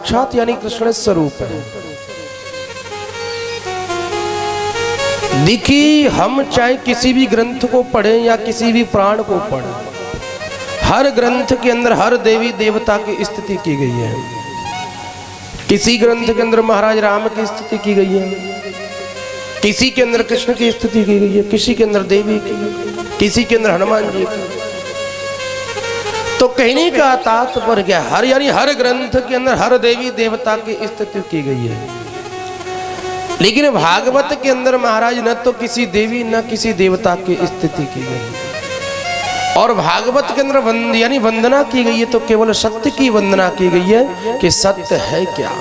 साक्षात यानी कृष्ण स्वरूप है। देखिए हम चाहे किसी भी ग्रंथ को पढ़ें या किसी भी पुराण को पढ़ें, हर ग्रंथ के अंदर हर देवी देवता की स्तुति की गई है। किसी ग्रंथ के अंदर महाराज राम की स्तुति की गई है, किसी के अंदर कृष्ण की स्तुति की गई है, किसी के अंदर देवी की, किसी के अंदर हनुमान जी की। तो कहने का तात्पर्य क्या, हर यानी हर ग्रंथ के अंदर हर देवी देवता की स्तुति की गई है। लेकिन भागवत के अंदर महाराज न तो किसी देवी न किसी देवता की स्तुति की गई, और भागवत के अंदर यानी वंदना की गई है तो केवल सत्य की वंदना की गई है कि सत्य है क्या।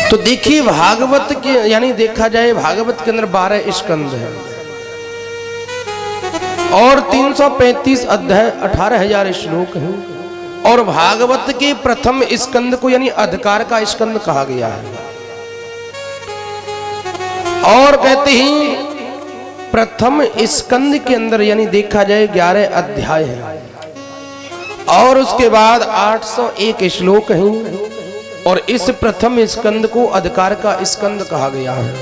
तो देखिए भागवत के यानी देखा जाए भागवत के अंदर 12 स्कंद है और 335 अध्याय 18,000 श्लोक हैं। और भागवत के प्रथम स्कंद को यानी अधिकार का स्कंद कहा गया है। और कहते हैं प्रथम स्कंद के अंदर यानी देखा जाए 11 अध्याय है और उसके बाद 801 श्लोक हैं। और इस प्रथम स्कंद को अधिकार का स्कंद कहा गया है।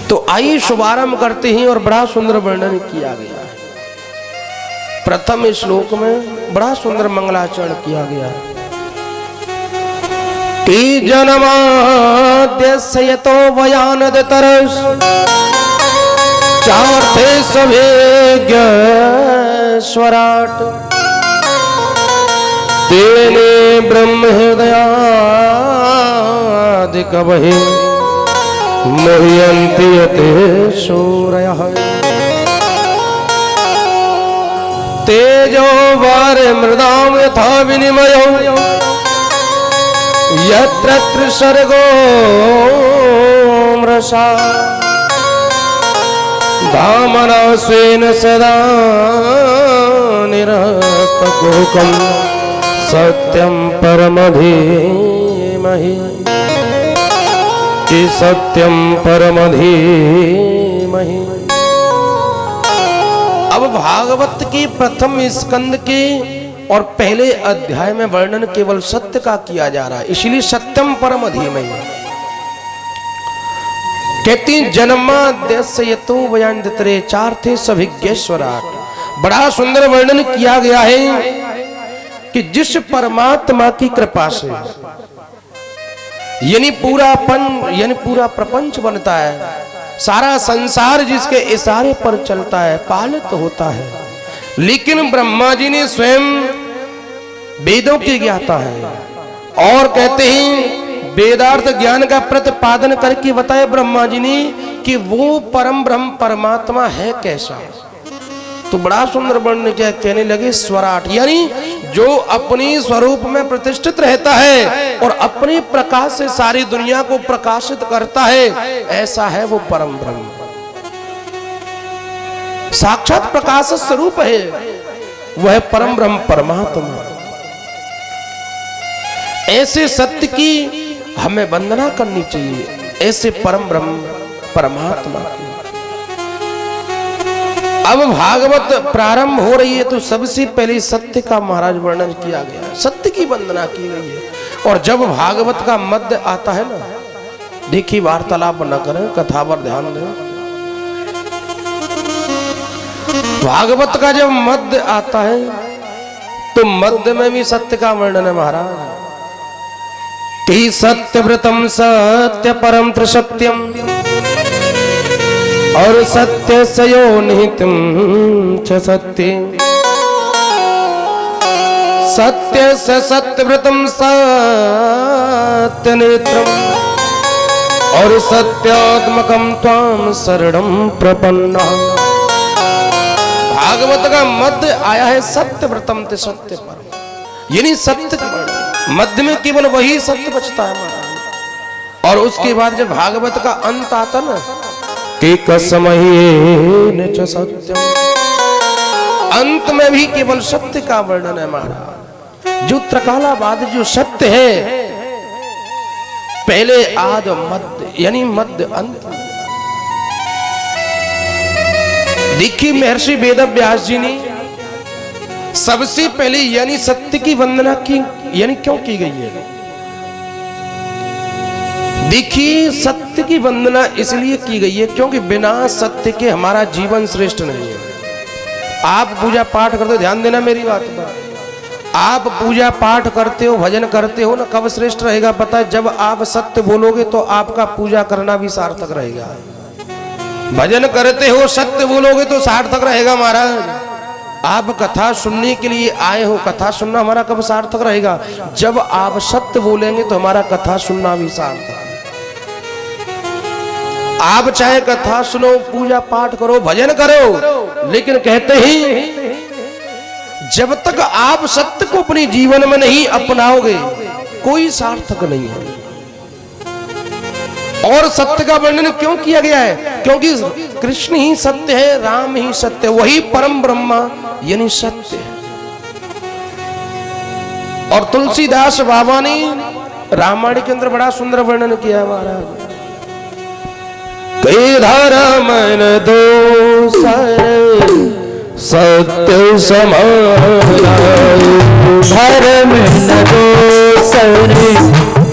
तो आइए शुभारंभ करते हैं और बड़ा सुंदर वर्णन किया गया है। प्रथम श्लोक में बड़ा सुंदर मंगलाचरण किया गया है कि जन्माद्यस्य यतो वयानदतरस् चार्थे सवेज्ञ स्वराट तेने ब्रह्म हृदयादि कवहि मुह्यन्ति यते सूरयः तेजो वारे मृदाम यथा विनिमयो यत्र त्रिसर्गो मृषा धामना स्वेन सदा निरस्तकुहकं सत्यं परमधीमहि कि सत्यं परमधीमहि। अब भागवत के प्रथम स्कंद के और पहले अध्याय में वर्णन केवल सत्य का किया जा रहा है, इसलिए सत्यम परम धीमहि। कहती जन्माद्यस्य यतो वयानदतरे चार्थे सभिज्ञेश्वराट। बड़ा सुंदर वर्णन किया गया है कि जिस परमात्मा की कृपा से यानी पूरा प्रपंच बनता है, सारा संसार जिसके इशारे पर चलता है, पालित होता है। लेकिन ब्रह्मा जी ने स्वयं वेदों की ज्ञाता है और कहते हैं वेदार्थ ज्ञान का प्रतिपादन करके बताए ब्रह्मा जी ने कि वो परम ब्रह्म परमात्मा है कैसा। तो बड़ा सुंदर वर्णन क्या कहने लगे, स्वराट यानी जो अपनी स्वरूप में प्रतिष्ठित रहता है और अपने प्रकाश से सारी दुनिया को प्रकाशित करता है, ऐसा है वो परम ब्रह्म, साक्षात प्रकाश स्वरूप है, वह परम ब्रह्म परमात्मा। ऐसे सत्य की हमें वंदना करनी चाहिए, ऐसे परम ब्रह्म परमात्मा की। अब भागवत प्रारंभ हो रही है तो सबसे पहले सत्य का महाराज वर्णन किया गया, सत्य की वंदना की गई है। और जब भागवत का मध्य आता है ना, देखिए वार्तालाप न करें, कथा पर ध्यान दें। भागवत का जब मध्य आता है तो मध्य में भी सत्य का वर्णन है महाराज कि सत्यव्रतम सत्य परम त्रिसत्यम और सत्य सयो निहितम च सत्य सत्य स सत्यव्रतम सत्य नेत्रम और सत्यात्मकम त्वाम शरणं प्रपन्ना। भागवत का मध्य आया है सत्यव्रतम ते सत्य पर, यानी सत्य मध्य में केवल वही सत्य बचता है महाराज। और उसके बाद जब भागवत का अंत आता ना कि कसमयेन च सत्यम, अंत में भी केवल सत्य का वर्णन है महाराज। जो त्रिकालाबाद जो सत्य है, पहले आद मध्य यानी मध्य अंत। देखिए महर्षि वेदव्यास जी ने सबसे पहले यानी सत्य की वंदना की यानी क्यों की गई है? देखिए, सत्य की वंदना इसलिए की गई है क्योंकि बिना सत्य के हमारा जीवन श्रेष्ठ नहीं है। आप पूजा पाठ करते हो, ध्यान देना मेरी बात पर, आप पूजा पाठ करते हो, भजन करते हो ना, कब श्रेष्ठ रहेगा पता है? जब आप सत्य बोलोगे तो आपका पूजा करना भी सार्थक रहेगा। भजन करते हो, सत्य बोलोगे तो सार्थक रहेगा महाराज। आप कथा सुनने के लिए आए हो, कथा सुनना हमारा कब सार्थक रहेगा? जब आप सत्य बोलेंगे तो हमारा कथा सुनना भी सार्थक है। आप चाहे कथा सुनो, पूजा पाठ करो, भजन करो, लेकिन कहते ही जब तक आप सत्य को अपने जीवन में नहीं अपनाओगे कोई सार्थक नहीं है। और सत्य का वर्णन क्यों किया गया है? क्योंकि कृष्ण ही सत्य है, राम ही सत्य है, वही परम ब्रह्मा यानी सत्य है। और तुलसीदास बाबा ने रामायण के अंदर बड़ा सुंदर वर्णन किया है महाराज। कई धर्म न दोसर सत्य समाना, धर्म न दोसर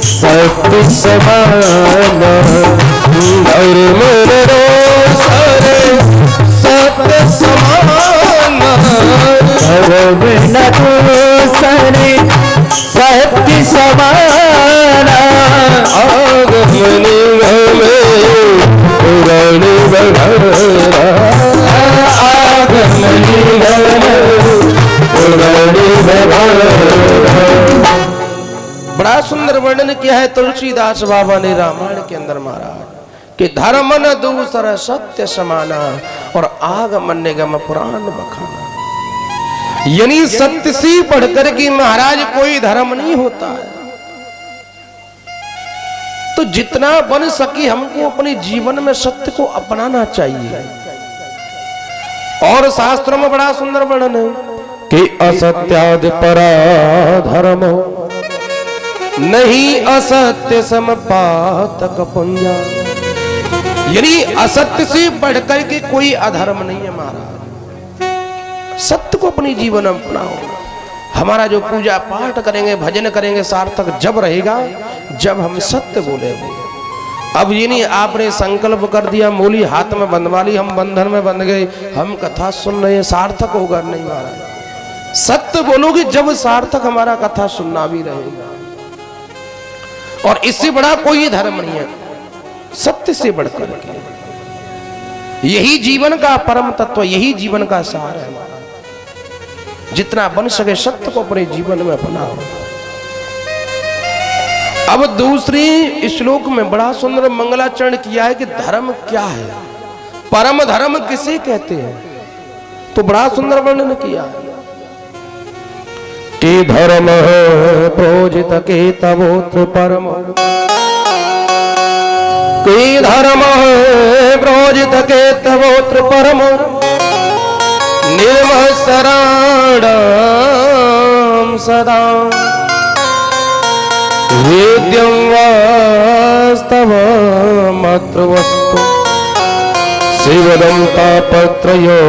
सत्य समाना, धर्म न दोसर सत्य समाना, धर्म न दोसर सत्य समाना, आगमनी में पुराण बघरा, आगमनी पुराण बघरा। बड़ा सुंदर वर्णन किया है तुलसीदास बाबा ने रामायण के अंदर महाराज कि धर्म न दूसरा सत्य समाना और आगमन निगम पुराण बखाना। यानी सत्य से पढ़कर कि महाराज कोई धर्म नहीं होता है। तो जितना बन सके हमको अपने जीवन में सत्य को अपनाना चाहिए। और शास्त्रों में बड़ा सुंदर वर्णन है कि असत्यादि परा धर्म नहीं असत्य समपातक पुंजा। यानी असत्य से बढ़कर के कोई अधर्म नहीं है महाराज। सत्य को अपने जीवन में अपनाओ। हमारा जो पूजा पाठ करेंगे, भजन करेंगे, सार्थक जब रहेगा जब हम सत्य बोलेंगे। अब ये नहीं आपने संकल्प कर दिया, मूली हाथ में बंधवा ली, हम बंधन में बंध गए, हम कथा सुन रहे हैं, सार्थक होगा नहीं महाराज। सत्य बोलोगे जब सार्थक हमारा कथा सुनना भी रहेगा। और इससे बड़ा कोई धर्म नहीं है सत्य से बढ़कर के। यही जीवन का परम तत्व, यही जीवन का सार है। जितना बन सके सत्य को अपने जीवन में अपनाओ। अब दूसरी श्लोक में बड़ा सुंदर मंगलाचरण किया है कि धर्म क्या है, परम धर्म किसे कहते हैं। तो बड़ा सुंदर वर्णन किया कि धर्म प्रोजित के तवोत्र परम, कि धर्म प्रोजित के तवोत्र परम, निर्मसराणाम सदा वेद्यं वास्तवमत्र वस्तु शिवदं तापत्रयोन्मूलनम्।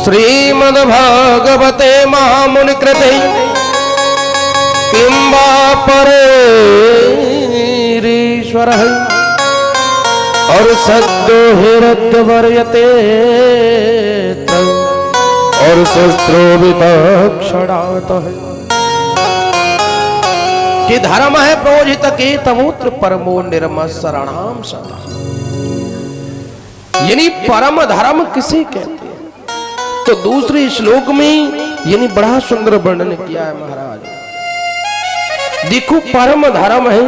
श्रीमद्भागवते महामुनिकृते किं वा परेरीश्वरः और सद्यो हिरद्यवर्यते और शस्त्रो वितक्षणात् है कि धर्म है प्रोजित के तमूत्र परमो निर्मसरणाम सदा। यानी परम धर्म किसे कहते हैं? तो दूसरे श्लोक में यानी बड़ा सुंदर वर्णन किया है महाराज। देखो परम धर्म है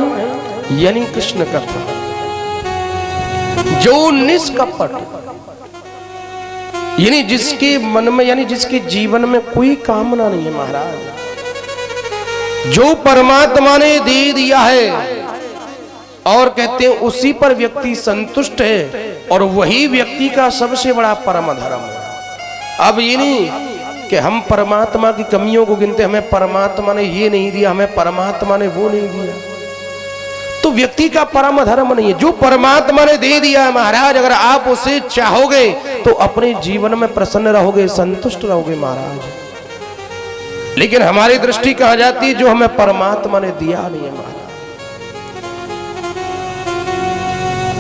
यानी कृष्ण कथा, जो निष्कपट, यानी जिसके मन में यानी जिसके जीवन में कोई कामना नहीं है महाराज, जो परमात्मा ने दे दिया है और कहते हैं उसी पर व्यक्ति संतुष्ट है और वही व्यक्ति का सबसे बड़ा परम धर्म है। अब ये नहीं कि हम परमात्मा की कमियों को गिनते, हमें परमात्मा ने ये नहीं दिया, हमें परमात्मा ने वो नहीं दिया। तो व्यक्ति का परम धर्म नहीं है। जो परमात्मा ने दे दिया है महाराज, अगर आप उसे चाहोगे तो अपने जीवन में प्रसन्न रहोगे, संतुष्ट रहोगे महाराज। लेकिन हमारी दृष्टि कहाँ जाती है? जो हमें परमात्मा ने दिया नहीं है महाराज।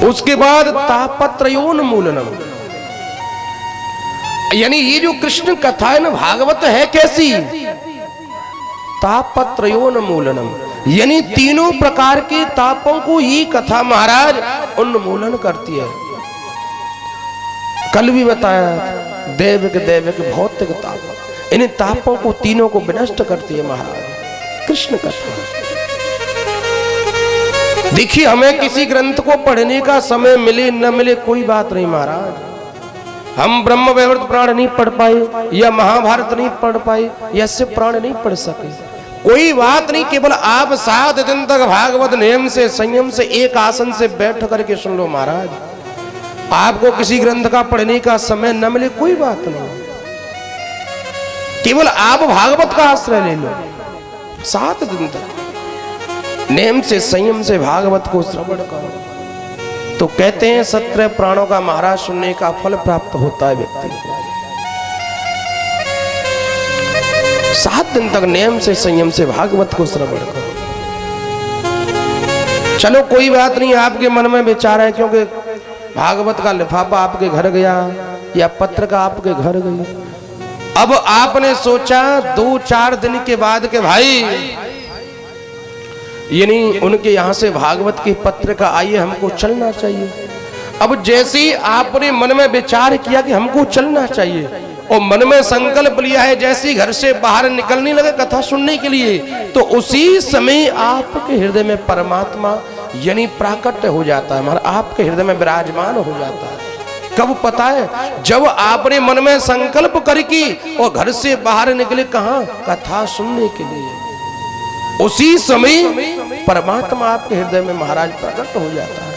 उसके बाद तापत्रयोन्मूलनम, यानी ये जो कृष्ण कथा है ना भागवत है कैसी? तापत्रयोन्मूलनम, यानी तीनों प्रकार के तापों को ये कथा महाराज उन्मूलन करती है। कल भी बताया, दैविक दैविक भौतिक ताप, इन तापों को तीनों को विनष्ट करती है महाराज कृष्ण कथा। देखिए, हमें किसी ग्रंथ को पढ़ने का समय मिले न मिले कोई बात नहीं महाराज। हम ब्रह्म वैवर्त पुराण नहीं पढ़ पाए, या महाभारत नहीं पढ़ पाए, या शिव पुराण नहीं पढ़ सके, कोई बात नहीं। केवल आप 7 दिन तक भागवत नियम से, संयम से, एक आसन से बैठ करके सुन लो महाराज। आपको किसी ग्रंथ का पढ़ने का समय न मिले कोई बात नहीं, केवल आप भागवत का आश्रय ले लो। 7 दिन तक नियम से, संयम से भागवत को श्रवण करो। तो कहते हैं 17 प्राणों का महाराज सुनने का फल प्राप्त होता है व्यक्ति को। 7 दिन तक नियम से, संयम से भागवत को श्रवण करो। चलो कोई बात नहीं, आपके मन में विचार है, क्योंकि भागवत का लिफाफा आपके घर गया या पत्र का आपके घर गई। अब आपने सोचा 2-4 दिन के बाद के भाई, यानी उनके यहां से भागवत के पत्र का आइए हमको चलना चाहिए। अब जैसे ही आपने मन में विचार किया कि हमको चलना चाहिए और मन में संकल्प लिया है, जैसे ही घर से बाहर निकलने लगे कथा सुनने के लिए, तो उसी समय आपके हृदय में परमात्मा यानी प्राकट्य हो जाता है, हमारा आपके हृदय में विराजमान हो जाता है। कब पता है? जब आपने मन में संकल्प करके और घर से बाहर निकले, कहाँ? कथा सुनने के लिए। उसी समय परमात्मा आपके हृदय में महाराज प्रकट हो जाता है।